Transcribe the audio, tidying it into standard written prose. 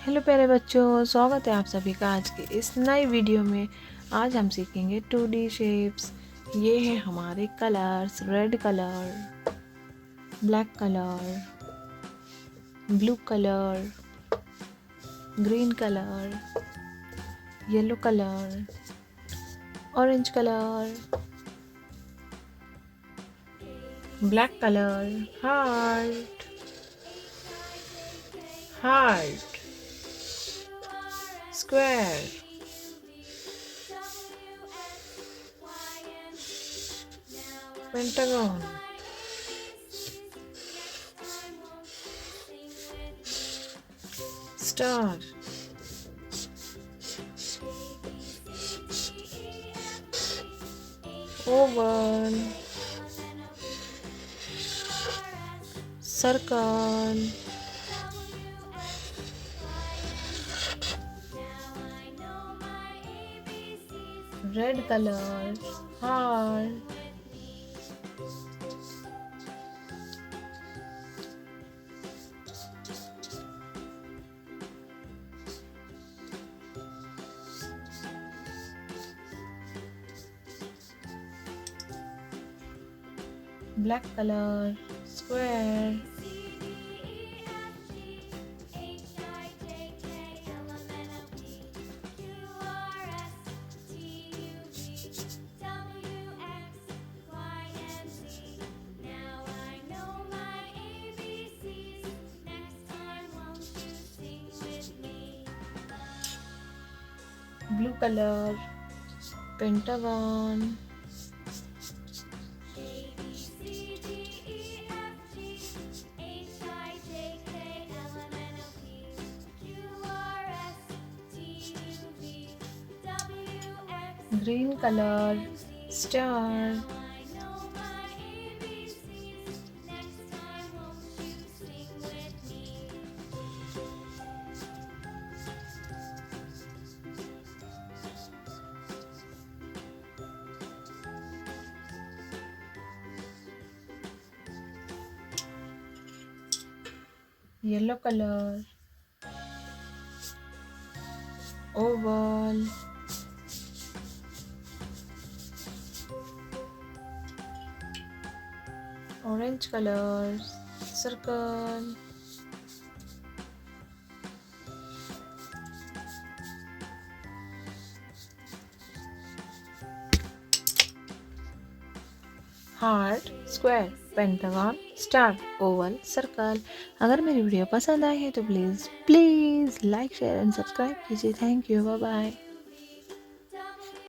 Hello प्यारे बच्चों, स्वागत है आप सभी का आज के इस नई वीडियो में। आज हम सीखेंगे 2D शेप्स। ये है हमारे colours, red colour, black colour, blue colour, green colour, yellow colour, orange colour, black colour, heart, square, pentagon, star, oval, circle, red colour, heart, black color, square, blue color, pentagon, green color, star, yellow color, oval, orange color, circle, heart, square, pentagon, star, oval, circle. अगर मेरी video पसंद आई है तो please like share and subscribe कीजिए। Thank you, bye bye.